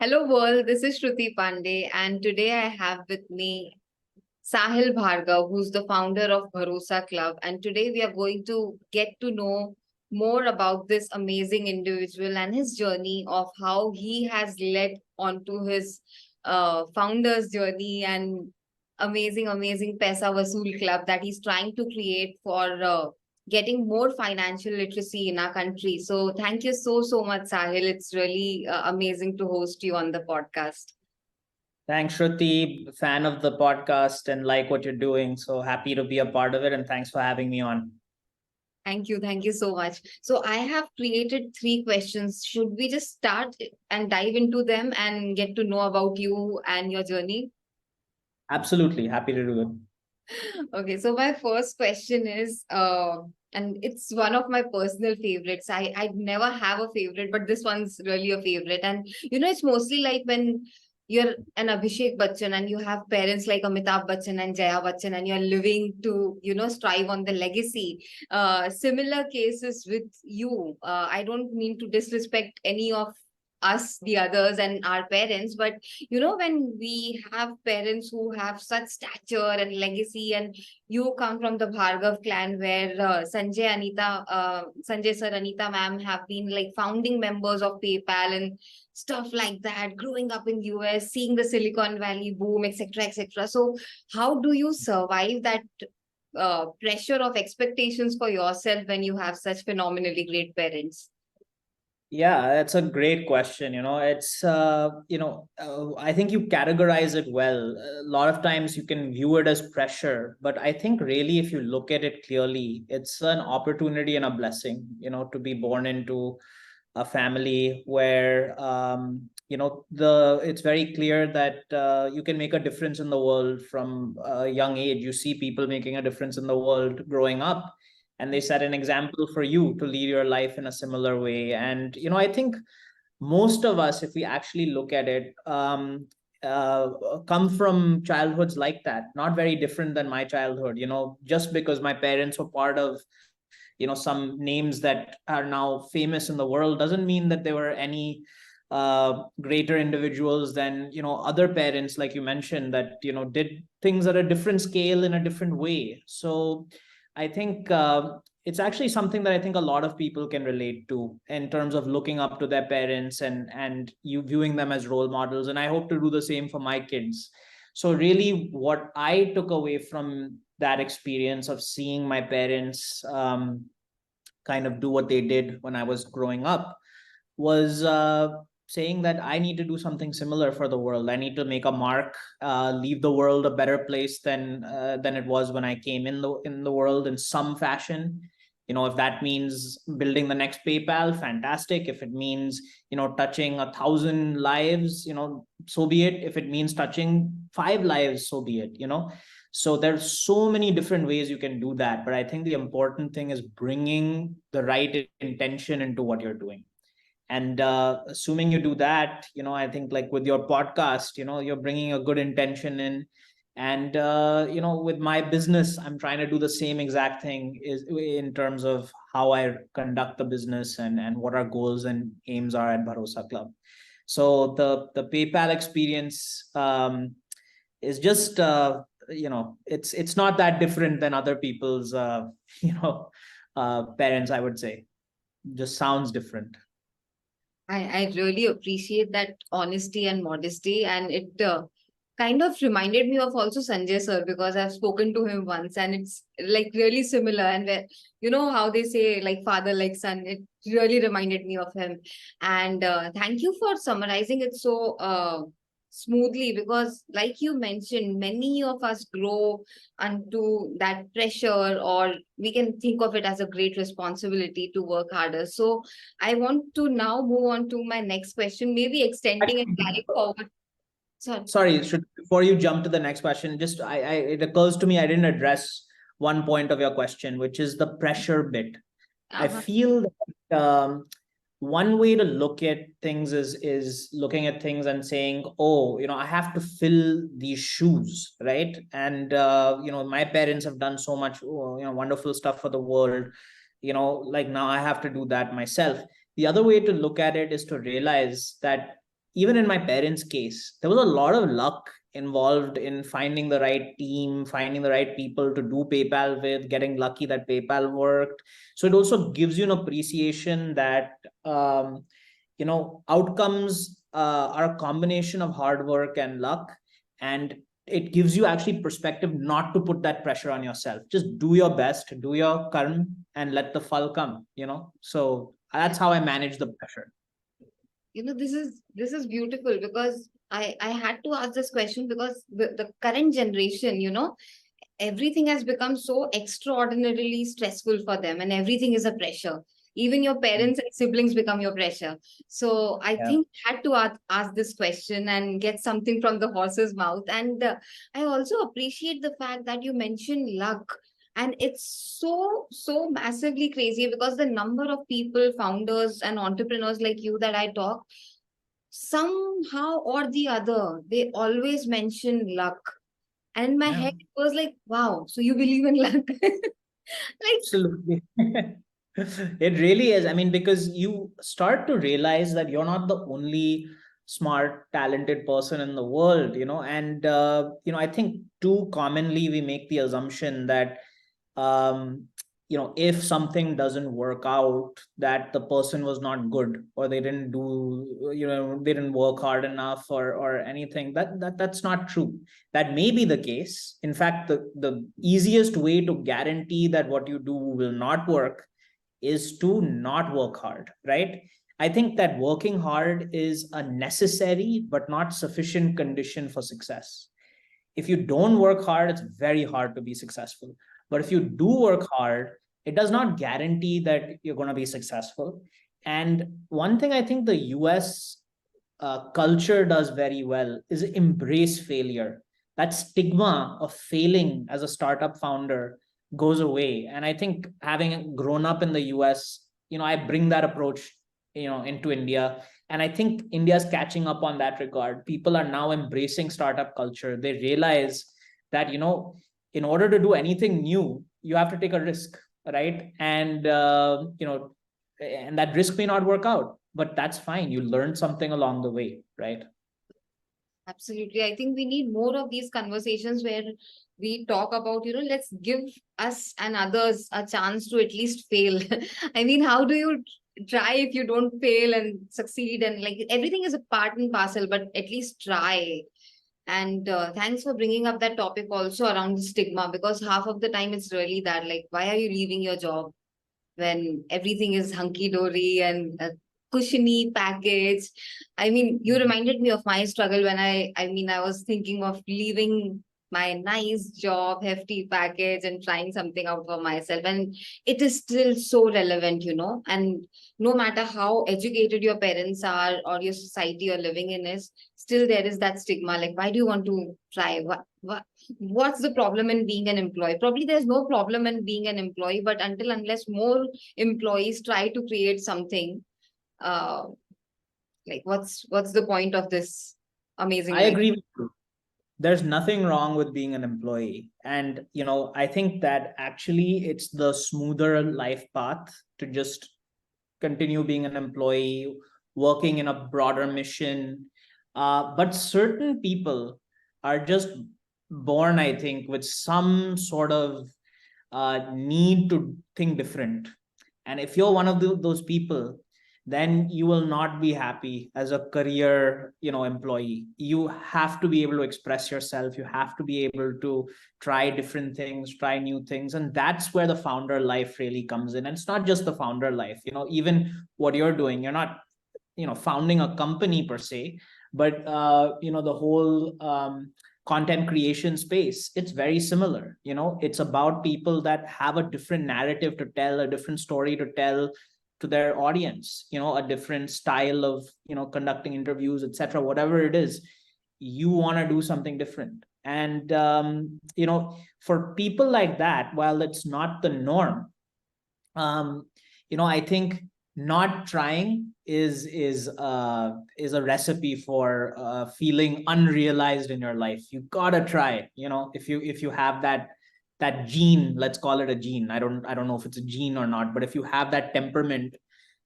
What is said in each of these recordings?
Hello world, this is Shruti Pandey, and today I have with me Sahil Bhargava, who's the founder of Bharosa Club. And today we are going to get to know more about this amazing individual and his journey of how he has led onto his founder's journey and amazing Paisa Vasool Club that he's trying to create for getting more financial literacy in our country. So thank you so much, Sahil. It's really amazing to host you on the podcast. Thanks, Shruti. Fan of the podcast and like what you're doing. So happy to be a part of it. And thanks for having me on. Thank you so much. So I have created three questions. Should we just start and dive into them and get to know about you and your journey? Absolutely. Happy to do it. Okay, so my first question is, and it's one of my personal favorites. I never have a favorite, but this one's really a favorite. And it's mostly like when you're an Abhishek Bachchan and you have parents like Amitabh Bachchan and Jaya Bachchan, and you're living to strive on the legacy. Similar cases with you. I don't mean to disrespect any of us, the others, and our parents, but when we have parents who have such stature and legacy, and you come from the Bhargav clan where Sanjay sir, Anita ma'am have been like founding members of PayPal and stuff like that, growing up in US, seeing the Silicon Valley boom, etc., etc. So how do you survive that pressure of expectations for yourself when you have such phenomenally great parents? Yeah, that's a great question. I think you categorize it well. A lot of times you can view it as pressure, but I think really, if you look at it clearly, it's an opportunity and a blessing, to be born into a family where, it's very clear that you can make a difference in the world from a young age. You see people making a difference in the world growing up, and they set an example for you to lead your life in a similar way. And I think most of us, if we actually look at it, come from childhoods like that, not very different than my childhood. Just because my parents were part of some names that are now famous in the world doesn't mean that they were any greater individuals than other parents, like you mentioned, that did things at a different scale in a different way. So I think it's actually something that I think a lot of people can relate to in terms of looking up to their parents and you viewing them as role models. And I hope to do the same for my kids. So really, what I took away from that experience of seeing my parents kind of do what they did when I was growing up was saying that I need to do something similar for the world. I need to make a mark, leave the world a better place than it was when I came in the world in some fashion. If that means building the next PayPal, fantastic. If it means touching 1,000 lives, so be it. If it means touching 5 lives, so be it. So there's so many different ways you can do that, but I think the important thing is bringing the right intention into what you're doing. And assuming you do that, I think like with your podcast, you're bringing a good intention in. And with my business, I'm trying to do the same exact thing, is in terms of how I conduct the business and what our goals and aims are at Bharosa Club. So the PayPal experience is just it's not that different than other people's parents, I would say. Just sounds different. I really appreciate that honesty and modesty, and it kind of reminded me of also Sanjay sir, because I've spoken to him once, and it's like really similar. And where how they say like father like son, it really reminded me of him. And thank you for summarizing it so smoothly, because like you mentioned, many of us grow onto that pressure, or we can think of it as a great responsibility to work harder. So I want to now move on to my next question, maybe extending and carrying forward. Sorry, before you jump to the next question, just it occurs to me I didn't address one point of your question, which is the pressure bit. I feel that one way to look at things is looking at things and saying, oh, I have to fill these shoes, right? And my parents have done so much wonderful stuff for the world, like now I have to do that myself. The other way to look at it is to realize that even in my parents' case, there was a lot of luck involved in finding the right team, finding the right people to do PayPal with, getting lucky that PayPal worked. So it also gives you an appreciation that outcomes are a combination of hard work and luck, and it gives you actually perspective not to put that pressure on yourself. Just do your best, do your karma, and let the fall come. So that's how I manage the pressure. This is beautiful, because I had to ask this question because the current generation, everything has become so extraordinarily stressful for them, and everything is a pressure. Even your parents and siblings become your pressure. So I Yeah. think I had to ask this question and get something from the horse's mouth. And I also appreciate the fact that you mentioned luck. And it's so massively crazy, because the number of people, founders and entrepreneurs like you that I talk, somehow or the other, they always mention luck. And in my Yeah. head, it was like, wow, so you believe in luck? Like, Absolutely. It really is. I mean, because you start to realize that you're not the only smart, talented person in the world, and, I think too commonly we make the assumption that, um, if something doesn't work out, that the person was not good, or they didn't do, they didn't work hard enough, or anything. That's not true. That may be the case. In fact, the easiest way to guarantee that what you do will not work is to not work hard, right? I think that working hard is a necessary but not sufficient condition for success. If you don't work hard, it's very hard to be successful. But if you do work hard, it does not guarantee that you're going to be successful. And one thing I think the US culture does very well is embrace failure. That stigma of failing as a startup founder goes away. And I think, having grown up in the US, I bring that approach, into India. And I think India's catching up on that regard. People are now embracing startup culture. They realize that, in order to do anything new, you have to take a risk, right? And that risk may not work out, but that's fine. You learn something along the way, right? absolutely. I think we need more of these conversations where we talk about, let's give us and others a chance to at least fail. I mean, how do you try if you don't fail and succeed? And like, everything is a part and parcel, but at least try. And thanks for bringing up that topic also around the stigma, because half of the time it's really that, like, why are you leaving your job when everything is hunky dory and a cushiony package? I mean, you reminded me of my struggle when I was thinking of leaving my nice job, hefty package, and trying something out for myself. And it is still so relevant, and no matter how educated your parents are or your society you're living in is, still there is that stigma. Like, why do you want to try? What's the problem in being an employee? Probably there's no problem in being an employee, but unless more employees try to create something, uh like, what's the point of this amazing I life? agree with you. There's nothing wrong with being an employee. And, I think that actually it's the smoother life path to just continue being an employee, working in a broader mission. But certain people are just born, I think, with some sort of need to think different. And if you're one of those people, then you will not be happy as a career, employee. You have to be able to express yourself. You have to be able to try different things, try new things. And that's where the founder life really comes in. And it's not just the founder life, even what you're doing, you're not, founding a company per se, but, the whole, content creation space, it's very similar. It's about people that have a different narrative to tell, a different story to tell to their audience, a different style of, conducting interviews, etc. Whatever it is, you want to do something different. And, for people like that, while it's not the norm, um, I think not trying is a recipe for feeling unrealized in your life. You gotta try it. If you have that gene, let's call it a gene. I don't know if it's a gene or not, but if you have that temperament,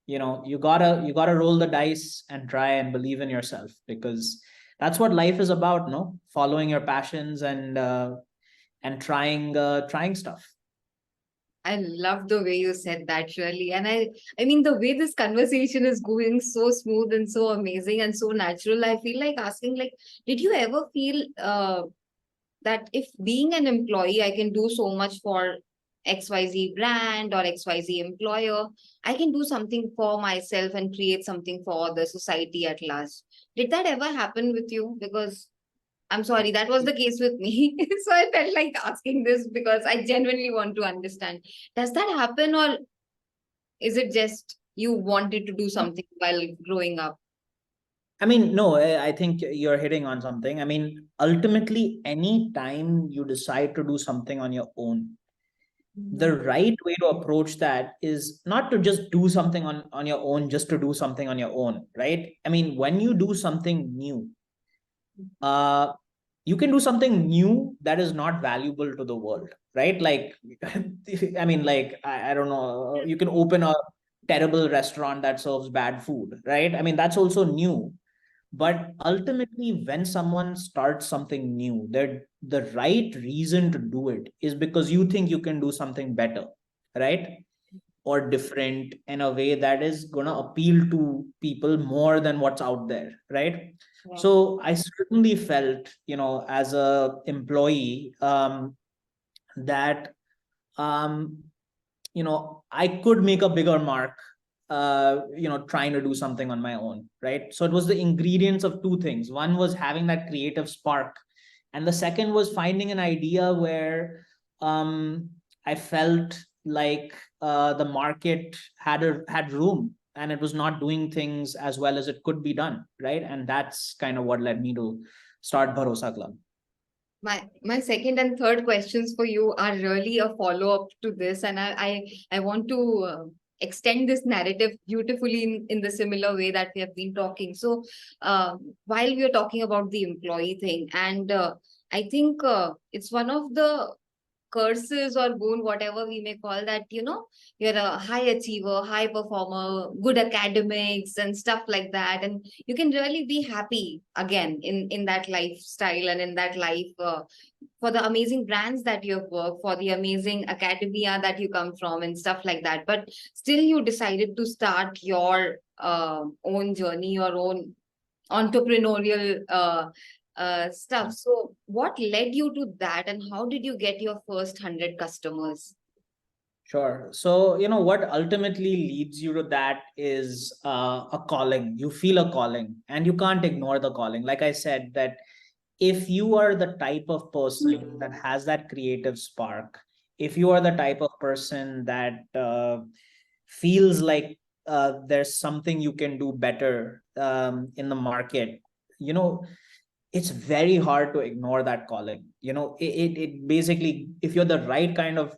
you gotta roll the dice and try and believe in yourself, because that's what life is about, no? Following your passions and trying stuff. I love the way you said that, really. And I mean, the way this conversation is going so smooth and so amazing and so natural, I feel like asking, like, did you ever feel that if being an employee, I can do so much for XYZ brand or XYZ employer, I can do something for myself and create something for the society at large. Did that ever happen with you? Because I'm sorry, that was the case with me. So I felt like asking this because I genuinely want to understand. Does that happen, or is it just you wanted to do something while growing up? I mean, no, I think you're hitting on something. I mean, ultimately, any time you decide to do something on your own, the Mhm. right way to approach that is not to just do something on your own, just to do something on your own, right? I mean, when you do something new, uh, you can do something new that is not valuable to the world, right? Like, I mean, like, I don't know, you can open a terrible restaurant that serves bad food, right? I mean, that's also new. But ultimately, when someone starts something new, the right reason to do it is because you think you can do something better, right? Or different in a way that is going to appeal to people more than what's out there, right? Yeah. So I certainly felt, as a employee, that um, I could make a bigger mark, trying to do something on my own, right? So it was the ingredients of two things. One was having that creative spark, and the second was finding an idea where I felt like the market had room, and it was not doing things as well as it could be done, right? And that's kind of what led me to start Bharosa Club. My second and third questions for you are really a follow-up to this, and I want to extend this narrative beautifully in the similar way that we have been talking. So while we are talking about the employee thing, and I think it's one of the curses or boon, whatever we may call that, you're a high achiever, high performer, good academics and stuff like that. And you can really be happy again in that lifestyle and in that life for the amazing brands that you have worked for, the amazing academia that you come from and stuff like that. But still you decided to start your own journey, your own entrepreneurial stuff. So, what led you to that, and how did you get your first 100 customers? Sure. So, what ultimately leads you to that is a calling. You feel a calling and you can't ignore the calling. Like I said, that if you are the type of person that has that creative spark, if you are the type of person that feels like there's something you can do better in the market, you know, it's very hard to ignore that calling. It basically, if you're the right kind of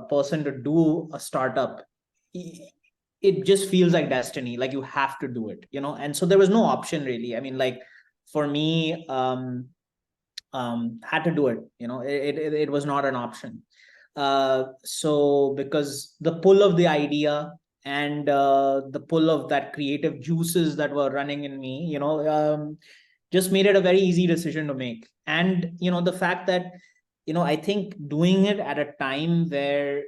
person to do a startup, it just feels like destiny, like you have to do it. And so there was no option really. I mean, like, for me, had to do it. It was not an option. So because the pull of the idea and the pull of that creative juices that were running in me, just made it a very easy decision to make. And the fact that I think doing it at a time where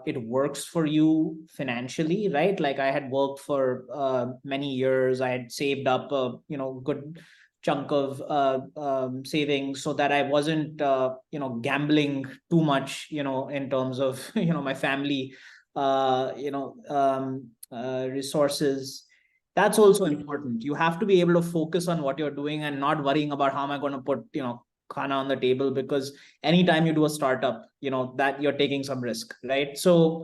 it works for you financially, right? Like, I had worked for many years. I had saved up a good chunk of savings, so that I wasn't gambling too much, in terms of my family resources. That's also important. You have to be able to focus on what you're doing and not worrying about how am I going to put khana on the table, because anytime you do a startup, that you're taking some risk, right? So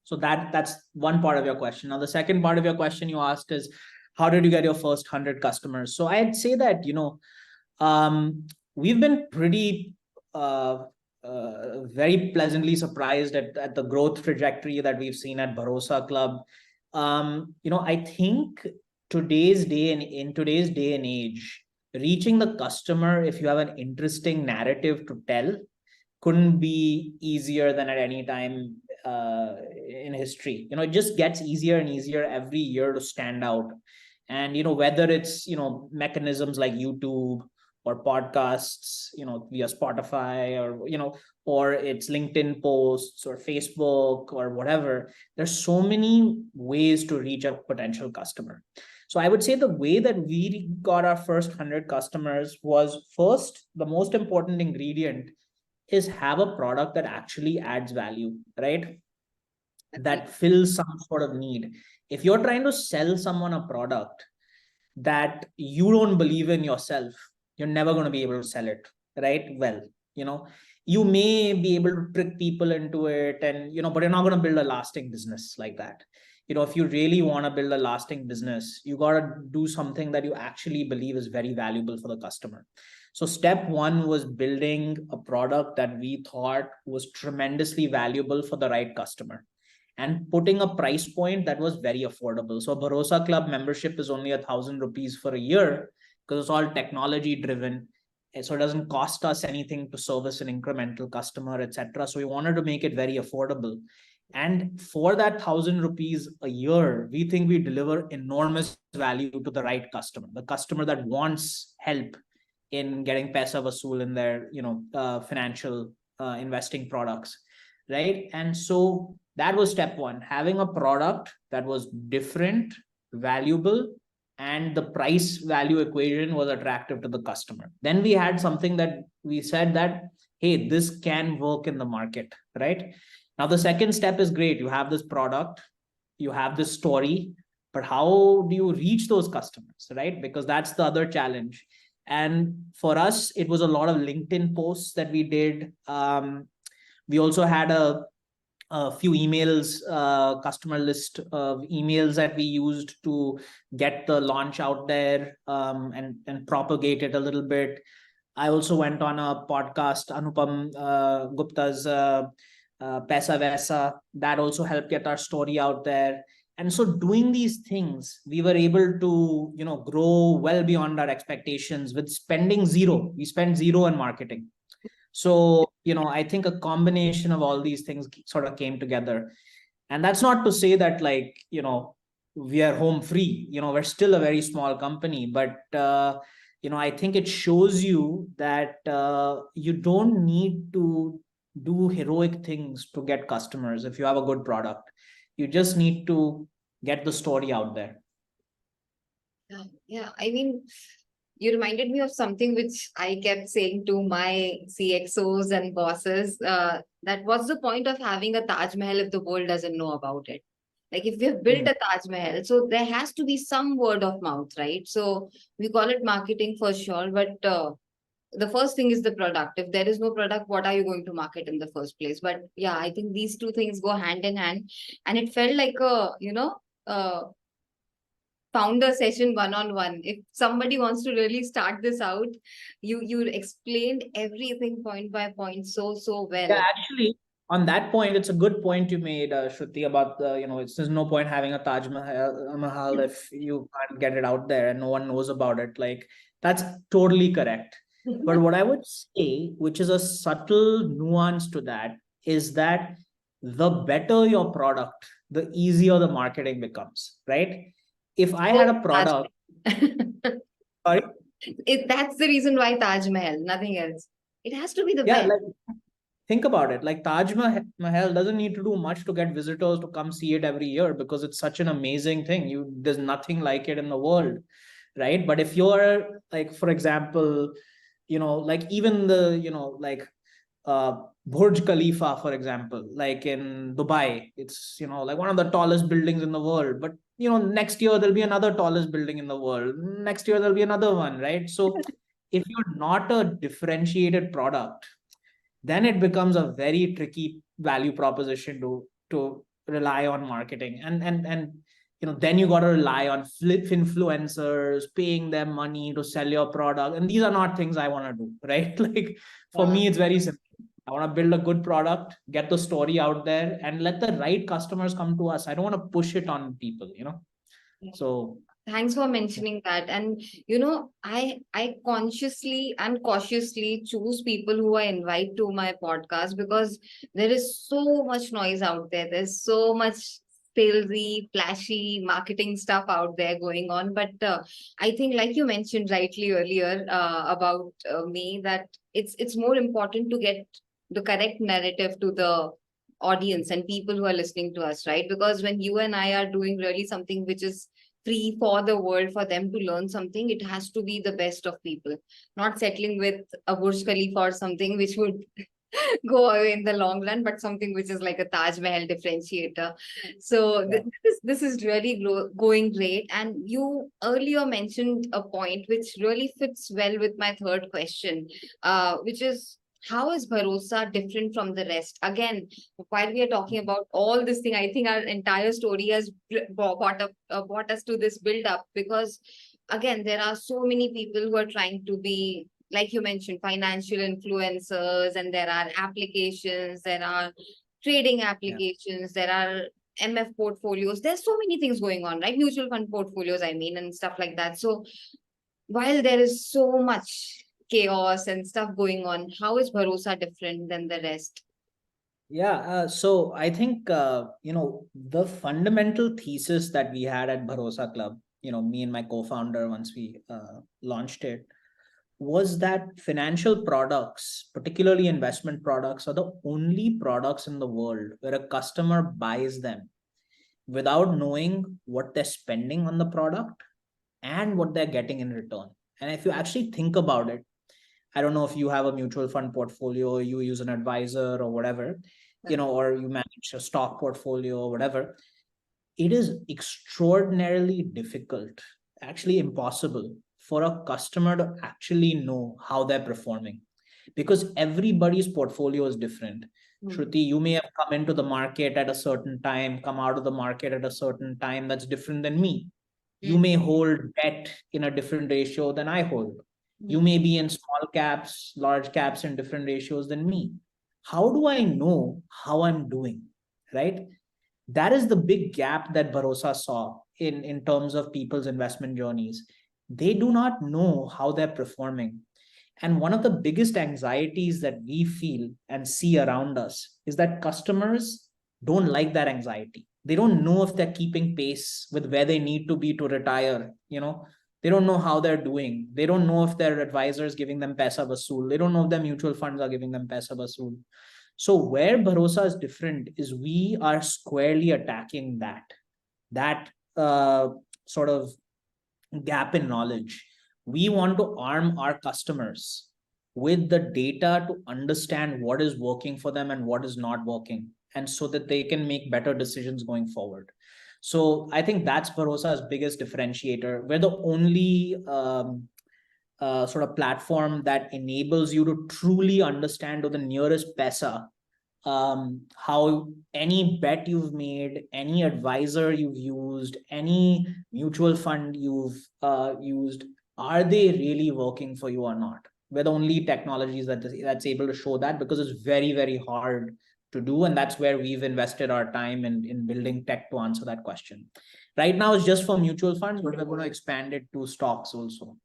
that's one part of your question. Now, the second part of your question you asked is, how did you get your first 100 customers? So I'd say that we've been pretty very pleasantly surprised at the growth trajectory that we've seen at Bharosa Club. I think in today's day and age, reaching the customer, if you have an interesting narrative to tell, couldn't be easier than at any time in history. It just gets easier and easier every year to stand out. And whether it's mechanisms like YouTube or podcasts, via Spotify, or it's LinkedIn posts or Facebook or whatever, there's so many ways to reach a potential customer. So I would say the way that we got our first 100 customers was, first, the most important ingredient is have a product that actually adds value, right? That fills some sort of need. If you're trying to sell someone a product that you don't believe in yourself, you're never going to be able to sell it, right? Well, you may be able to trick people into it, and but you're not going to build a lasting business like that. If you really want to build a lasting business, you got to do something that you actually believe is very valuable for the customer. So step one was building a product that we thought was tremendously valuable for the right customer, and putting a price point that was very affordable. So Bharosa Club membership is only 1,000 rupees for a year, because it's all technology driven. And so it doesn't cost us anything to service an incremental customer, etc. So we wanted to make it very affordable. And for that 1,000 rupees a year, we think we deliver enormous value to the right customer, the customer that wants help in getting paisa vasool in their financial investing products, right? And so that was step one, having a product that was different, valuable, and the price value equation was attractive to the customer. Then we had something that we said that, hey, this can work in the market, right? Now the second step is great. You have this product, you have this story, but how do you reach those customers, right? Because that's the other challenge. And for us, it was a lot of LinkedIn posts that we did. We also had a few emails, customer list of emails that we used to get the launch out there, and propagate it a little bit. I also went on a podcast, Anupam Gupta's Paisa Vaisa. That also helped get our story out there. And so doing these things, we were able to, grow well beyond our expectations with spending zero. We spent zero on marketing. So, I think a combination of all these things sort of came together. And that's not to say that, like, we are home free. We're still a very small company, but, I think it shows you that you don't need to do heroic things to get customers if you have a good product. You just need to get the story out there. Yeah. I mean, you reminded me of something which I kept saying to my CXOs and bosses. That what's the point of having a Taj Mahal if the world doesn't know about it? Like, if we have built a Taj Mahal, so there has to be some word of mouth, right? So we call it marketing for sure, but the first thing is the product. If there is no product, what are you going to market in the first place? But yeah, I think these two things go hand in hand, and it felt like a founder session one-on-one. If somebody wants to really start this out, you explained everything point by point so well. Yeah, actually, on that point, it's a good point you made, Shruti, about the, there's no point having a Taj Mahal if you can't get it out there and no one knows about it. Like, that's totally correct. But what I would say, which is a subtle nuance to that, is that the better your product, the easier the marketing becomes, right? If I had a product, sorry? That's the reason why Taj Mahal, nothing else. It has to be the Yeah, best. like, think about it. Like, Taj Mahal doesn't need to do much to get visitors to come see it every year, because it's such an amazing thing. There's nothing like it in the world, right? But if you're, like, for example, like, even the, like, Burj Khalifa, for example, like in Dubai, it's, like one of the tallest buildings in the world. But, next year there'll be another tallest building in the world. Next year there'll be another one, right? So if you're not a differentiated product, then it becomes a very tricky value proposition to rely on marketing. And then you got to rely on flip influencers, paying them money to sell your product. And these are not things I want to do, right? Like, for me, it's very simple. I want to build a good product, get the story out there, and let the right customers come to us. I don't want to push it on people. So Thanks for mentioning that. And I consciously and cautiously choose people who I invite to my podcast because there is so much noise out there. There's so much salesy, flashy marketing stuff out there going on. But I think, like you mentioned rightly earlier about me, that it's more important to get the correct narrative to the audience and people who are listening to us, right? Because when you and I are doing really something which is free for the world, for them to learn something, it has to be the best of people, not settling with a Burj Khalifa or something which would go away in the long run, but something which is like a Taj Mahal differentiator. So Yeah. this is really going great. And you earlier mentioned a point which really fits well with my third question, which is, how is Bharosa different from the rest? Again, while we are talking about all this thing, I think our entire story has brought us to this build up, because again, there are so many people who are trying to be, like you mentioned, financial influencers, and there are applications, there are trading Yeah. applications, there are MF portfolios. There's so many things going on, right? Mutual fund portfolios, I mean, and stuff like that. So while there is so much chaos and stuff going on, how is Bharosa different than the rest? Yeah, so I think the fundamental thesis that we had at Bharosa Club, me and my co-founder, once we launched it, was that financial products, particularly investment products, are the only products in the world where a customer buys them without knowing what they're spending on the product and what they're getting in return. And if you actually think about it, I don't know if you have a mutual fund portfolio, or you use an advisor or whatever, or you manage a stock portfolio or whatever. It is extraordinarily difficult, actually impossible, for a customer to actually know how they're performing, because everybody's portfolio is different. Hmm. Shruti, you may have come into the market at a certain time, come out of the market at a certain time that's different than me. You may hold debt in a different ratio than I hold. You Hmm. may be in small caps, large caps in different ratios than me. How do I know how I'm doing? Right? That is the big gap that Bharosa saw in terms of people's investment journeys. They do not know how they're performing. And one of the biggest anxieties that we feel and see around us is that customers don't like that anxiety. They don't know if they're keeping pace with where they need to be to retire. They don't know how they're doing. They don't know if their advisor is giving them paisa vasool. They don't know if their mutual funds are giving them paisa vasool. So where Bharosa is different is we are squarely attacking that sort of gap in knowledge. We want to arm our customers with the data to understand what is working for them and what is not working, and so that they can make better decisions going forward. So I think that's Bharosa's biggest differentiator. We're the only sort of platform that enables you to truly understand to the nearest pesa how any bet you've made, any advisor you've used, any mutual fund you've used, are they really working for you or not? We're the only technologies that's able to show that, because it's very, very hard to do. And that's where we've invested our time in building tech to answer that question. Right now, it's just for mutual funds, but we're going to expand it to stocks also.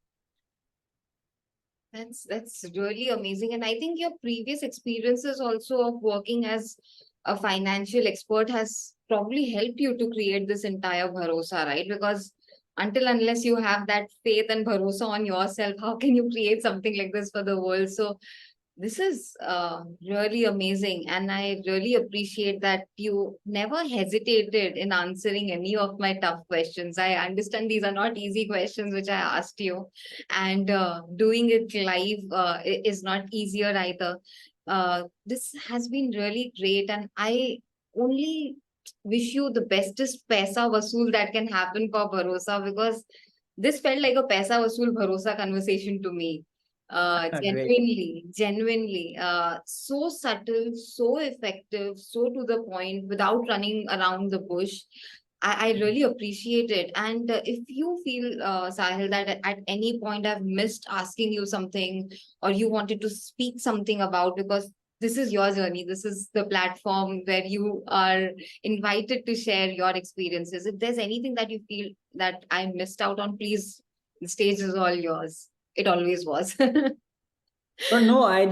That's really amazing. And I think your previous experiences also of working as a financial expert has probably helped you to create this entire Bharosa, right? Because until unless you have that faith and Bharosa on yourself, how can you create something like this for the world? So this is really amazing, and I really appreciate that you never hesitated in answering any of my tough questions. I understand these are not easy questions which I asked you, and doing it live is not easier either. This has been really great, and I only wish you the bestest paisa vasool that can happen for Bharosa, because this felt like a paisa vasool Bharosa conversation to me. Great. Genuinely, so subtle, so effective, so to the point, without running around the bush. I really appreciate it. And if you feel, Sahil, that at any point I've missed asking you something, or you wanted to speak something about, because this is your journey. This is the platform where you are invited to share your experiences. If there's anything that you feel that I missed out on, please, the stage is all yours. It always was. But no, I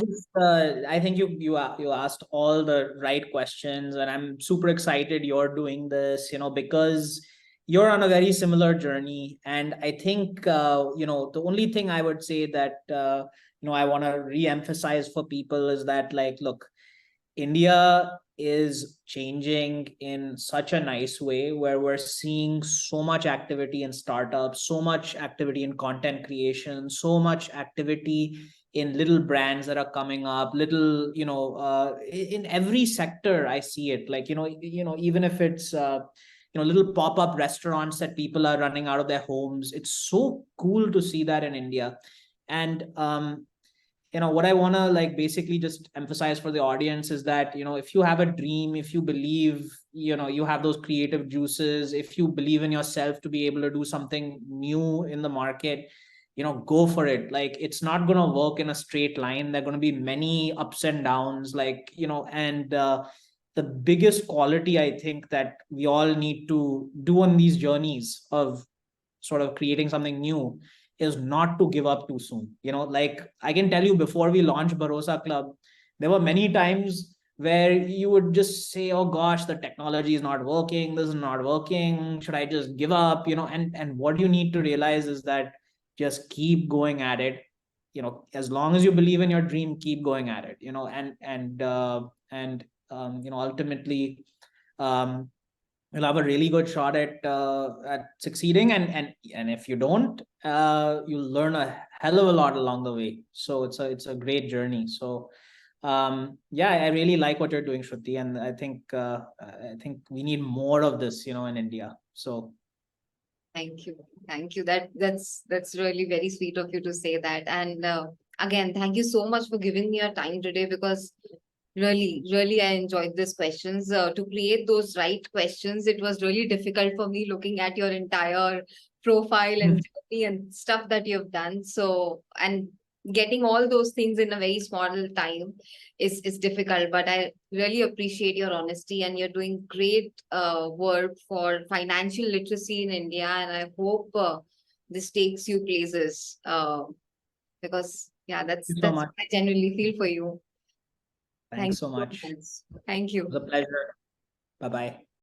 think you asked all the right questions, and I'm super excited you're doing this, because you're on a very similar journey. And I think the only thing I would say that I want to re-emphasize for people is that, like, look, India is changing in such a nice way, where we're seeing so much activity in startups, so much activity in content creation, so much activity in little brands that are coming up, little, in every sector. I see it, like, even if it's little pop-up restaurants that people are running out of their homes. It's so cool to see that in India. And what I want to, like, basically just emphasize for the audience is that, if you have a dream, if you believe, you have those creative juices, if you believe in yourself to be able to do something new in the market, go for it. Like, it's not going to work in a straight line. There are going to be many ups and downs, like, and the biggest quality I think that we all need to do on these journeys of sort of creating something new is not to give up too soon. Like, I can tell you, before we launched Bharosa Club, there were many times where you would just say, oh gosh, the technology is not working, this is not working, should I just give up? And what you need to realize is that just keep going at it. As long as you believe in your dream, keep going at it. Ultimately, um you'll have a really good shot at succeeding. And if you don't, you'll learn a hell of a lot along the way. So it's a great journey. So yeah, I really like what you're doing, Shruti, and I think we need more of this, in India. So Thank you. Thank you. That's really very sweet of you to say that. And again, thank you so much for giving me your time today, because really, really I enjoyed these questions. To create those right questions, it was really difficult for me looking at your entire profile and journey and stuff that you've done. So, and getting all those things in a very small time is difficult, but I really appreciate your honesty, and you're doing great work for financial literacy in India, and I hope this takes you places, because yeah, thank you so that's much. what I genuinely feel for you. Thank Thanks so you so much. much. Thank It you. was a pleasure. Bye bye.